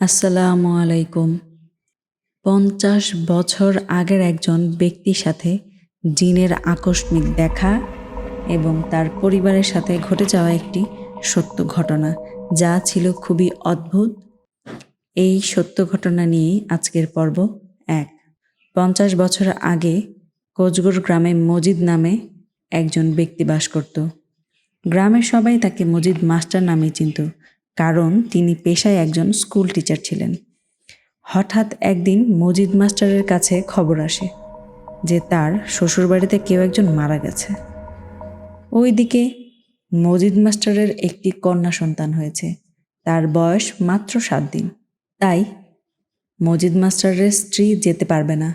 আসসালামু আলাইকুম। ৫০ বছর আগের একজন ব্যক্তির সাথে জিনের আকস্মিক দেখা এবং তার পরিবারের সাথে ঘটে যাওয়া একটি সত্য ঘটনা, যা ছিল খুবই অদ্ভুত। এই সত্য ঘটনা নিয়েই আজকের পর্ব ১। ৫০ বছর আগে কোচগড় গ্রামে মজিদ নামে একজন ব্যক্তি বাস করত। গ্রামের সবাই তাকে মজিদ মাস্টার নামে চিনত, কারণ তিনি পেশায় একজন স্কুল টিচার ছিলেন। হঠাৎ একদিন মজিদ মাস্টারের কাছে খবর আসে যে তার শ্বশুরবাড়িতে কেউ একজন মারা গেছে। ওইদিকে মজিদ মাস্টারের একটি কন্যা সন্তান হয়েছে, তার বয়স মাত্র ৭ দিন। তাই মজিদ মাস্টারের স্ত্রী যেতে পারবে না।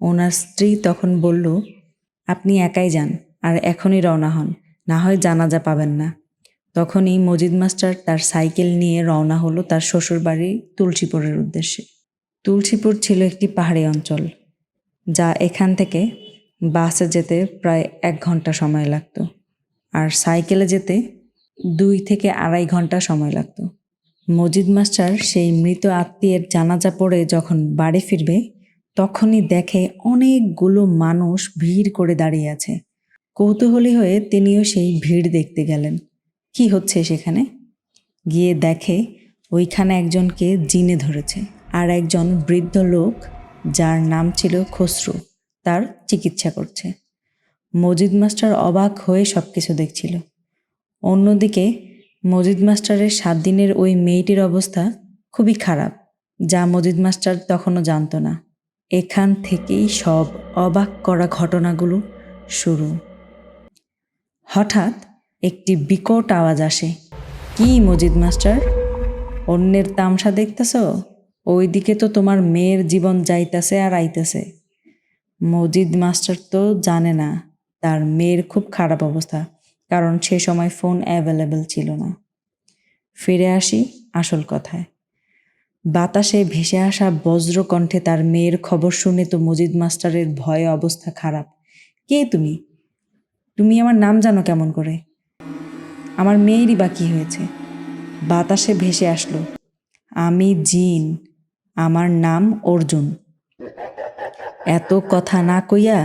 ওনার স্ত্রী তখন বলল, আপনি একাই যান আর এখনই রওনা হন, না হয় জানাজা পাবেন না। তখনই মজিদ মাস্টার তার সাইকেল নিয়ে রওনা হলো তার শ্বশুরবাড়ি তুলসীপুরের উদ্দেশ্যে। তুলসীপুর ছিল একটি পাহাড়ি অঞ্চল, যা এখান থেকে বাসে যেতে প্রায় ১ ঘন্টা সময় লাগত, আর সাইকেলে যেতে ২ থেকে ২.৫ ঘন্টা সময় লাগত। মজিদ মাস্টার সেই মৃত আত্মীয়ের জানাজা পড়ে যখন বাড়ি ফিরবে, তখনই দেখে অনেকগুলো মানুষ ভিড় করে দাঁড়িয়ে আছে। কৌতূহলী হয়ে তিনিও সেই ভিড় দেখতে গেলেন। কি হচ্ছে সেখানে? গিয়ে দেখে ওইখানে একজনকে জিনে ধরেছে, আর একজন বৃদ্ধ লোক যার নাম ছিল খসরু তার চিকিৎসা করছে। মজিদ মাস্টার অবাক হয়ে সব কিছু দেখছিল। অন্যদিকে মজিদ মাস্টারের ৭ দিনের ওই মেয়েটির অবস্থা খুবই খারাপ, যা মজিদ মাস্টার তখনও জানত না। এখান থেকেই সব অবাক করা ঘটনাগুলো শুরু। হঠাৎ একটি বিকট আওয়াজ আসে। কি মজিদ মাস্টার, অন্যের তামসা দেখতেছ? ওইদিকে তো তোমার মেয়ের জীবন যাইতেছে আর আইতেছে। মজিদ মাস্টার তো জানে না তার মেয়ের খুব খারাপ অবস্থা, কারণ সে সময় ফোন অ্যাভেলেবল ছিল না। ফিরে আসি আসল কথায়। বাতাসে ভেসে আসা বজ্র কণ্ঠে তার মেয়ের খবর শুনে তো মজিদ মাস্টারের ভয়ে অবস্থা খারাপ। কে তুমি? তুমি আমার নাম জানো কেমন করে? আমার মেয়েরই বা কী হয়েছে? বাতাসে ভেসে আসলো, আমি জিন, আমার নাম অর্জুন। এত কথা না কইয়া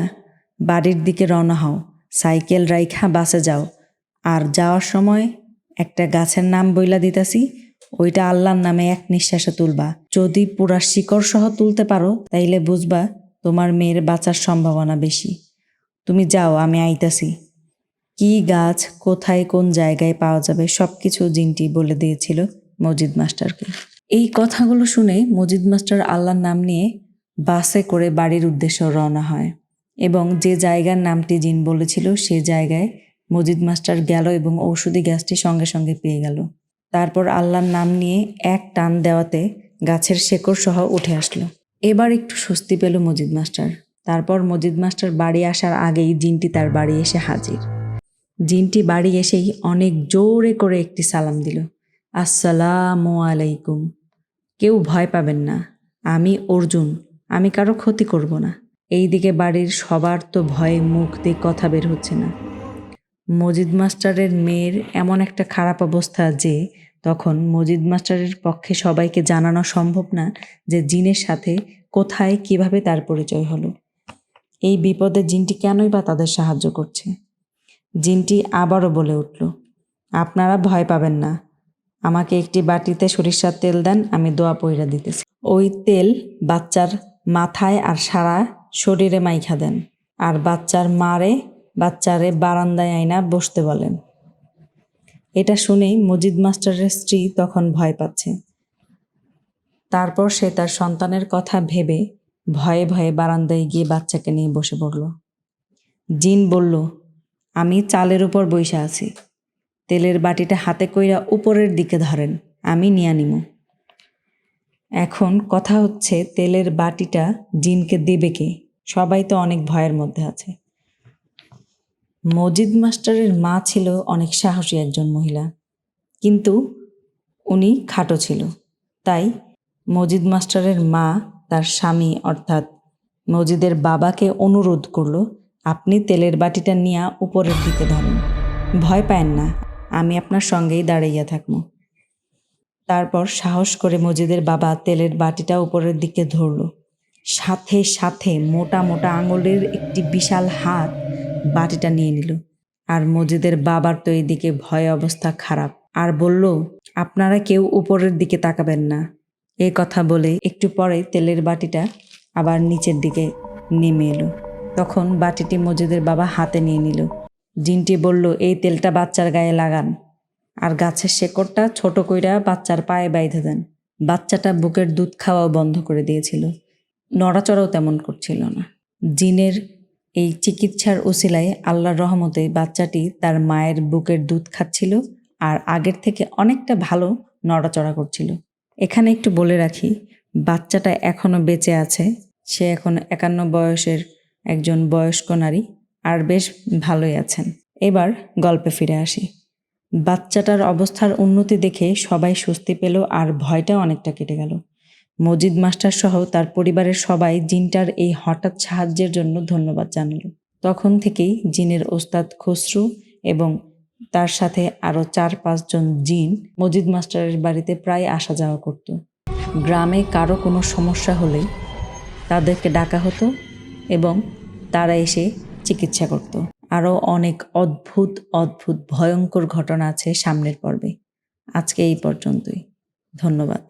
বাড়ির দিকে রওনা হও, সাইকেল রাইখা বাসে যাও, আর যাওয়ার সময় একটা গাছের নাম বইলা দিতাছি, ওইটা আল্লাহর নামে এক নিঃশ্বাসে তুলবা। যদি পুরা শিকড় সহ তুলতে পারো তাইলে বুঝবা তোমার মেয়ের বাঁচার সম্ভাবনা বেশি। তুমি যাও, আমি আইতাছি। কি গাছ কোথায় কোন জায়গায় পাওয়া যাবে সব কিছু জিনটি বলে দিয়েছিল মজিদ মাস্টারকে। এই কথাগুলো শুনে মজিদ মাস্টার আল্লাহর নাম নিয়ে বাসে করে বাড়ির উদ্দেশ্যে রওনা হয়, এবং যে জায়গার নামটি জিন বলেছিল সে জায়গায় মজিদ মাস্টার গেল এবং ঔষধি গাছটি সঙ্গে সঙ্গে পেয়ে গেল। তারপর আল্লাহর নাম নিয়ে এক টান দেওয়াতে গাছের শেকড় সহ উঠে আসলো। এবার একটু স্বস্তি পেল মজিদ মাস্টার। তারপর মজিদ মাস্টার বাড়ি আসার আগেই জিনটি তার বাড়ি এসে হাজির। জিনটি বাড়ি এসেই অনেক জোরে করে একটি সালাম দিল, আসসালামু আলাইকুম। কেউ ভয় পাবেন না, আমি অর্জুন, আমি কারো ক্ষতি করব না। এইদিকে বাড়ির সবার তো ভয়ে মুখ দিয়ে কথা বের হচ্ছে না। মজিদ মাস্টারের মেয়ের এমন একটা খারাপ অবস্থা যে তখন মজিদ মাস্টারের পক্ষে সবাইকে জানানো সম্ভব না যে জিনের সাথে কোথায় কিভাবে তার পরিচয় হলো। এই বিপদে জিনটি কেনই বা তাদের সাহায্য করছে। জিনটি আবারও বলে উঠল, আপনারা ভয় পাবেন না, আমাকে একটি বাটিতে সরিষার তেল দেন, আমি দোয়া পইরা দিতেছি। ওই তেল বাচ্চার মাথায় আর সারা শরীরে মাইখা দেন, আর বাচ্চারে বারান্দায় আইনা বসতে বলেন। এটা শুনেই মজিদ মাস্টারের স্ত্রী তখন ভয় পাচ্ছে। তারপর সে তার সন্তানের কথা ভেবে ভয়ে ভয়ে বারান্দায় গিয়ে বাচ্চাকে নিয়ে বসে পড়ল। জিন বলল, আমি চালের উপর বইসা আছি, তেলের বাটিটা হাতে কইরা উপরের দিকে ধরেন, আমি নিয়া নিমু। এখন কথা হচ্ছে তেলের বাটিটা জিনকে দেবে কে? সবাই তো অনেক ভয়ের মধ্যে আছে। মজিদ মাস্টারের মা ছিল অনেক সাহসী একজন মহিলা, কিন্তু উনি খাটো ছিল। তাই মজিদ মাস্টারের মা তার স্বামী অর্থাৎ মজিদের বাবাকে অনুরোধ করলো, আপনি তেলের বাটিটা নিয়ে উপরের দিকে ধরেন, ভয় পায়েন না, আমি আপনার সঙ্গেই দাঁড়াইয়া থাকবো। তারপর সাহস করে মজিদের বাবা তেলের বাটিটা উপরের দিকে ধরল। সাথে সাথে মোটা মোটা আঙুলের একটি বিশাল হাত বাটিটা নিয়ে নিল। আর মজিদের বাবার তো এইদিকে ভয়ে অবস্থা খারাপ, আর বলল, আপনারা কেউ উপরের দিকে তাকাবেন না। এই কথা বলে একটু পরে তেলের বাটিটা আবার নিচের দিকে নেমে এলো। তখন বাটিটি মজিদের বাবা হাতে নিয়ে নিল। জিনটি বলল, এই তেলটা বাচ্চার গায়ে লাগান, আর গাছের শেকড়টা ছোট কইরা বাচ্চার পায়ে বাইধে দেন। বাচ্চাটা বুকের দুধ খাওয়াও বন্ধ করে দিয়েছিল, নড়াচড়াও তেমন করছিল না। জিনের এই চিকিৎসার ওসিলায় আল্লাহর রহমতে বাচ্চাটি তার মায়ের বুকের দুধ খাচ্ছিল আর আগের থেকে অনেকটা ভালো নড়াচড়া করছিল। এখানে একটু বলে রাখি, বাচ্চাটা এখনও বেঁচে আছে। সে এখন 51 বয়সের একজন বয়স্ক নারী, আর বেশ ভালোই আছেন। এবার গল্পে ফিরে আসি। বাচ্চাটার অবস্থার উন্নতি দেখে সবাই স্বস্তি পেল আর ভয়টাও অনেকটা কেটে গেল। মজিদ মাস্টার সহ তার পরিবারের সবাই জিনটার এই হঠাৎ সাহায্যের জন্য ধন্যবাদ জানাল। তখন থেকেই জিনের ওস্তাদ খসরু এবং তার সাথে আরও 4-5 জন জিন মজিদ মাস্টারের বাড়িতে প্রায় আসা যাওয়া করত। গ্রামে কারো কোনো সমস্যা হলে তাদেরকে ডাকা হতো এবং তারা এসে চিকিৎসা করত। আরও অনেক অদ্ভুত অদ্ভুত ভয়ঙ্কর ঘটনা আছে সামনের পর্বে। আজকে এই পর্যন্তই। ধন্যবাদ।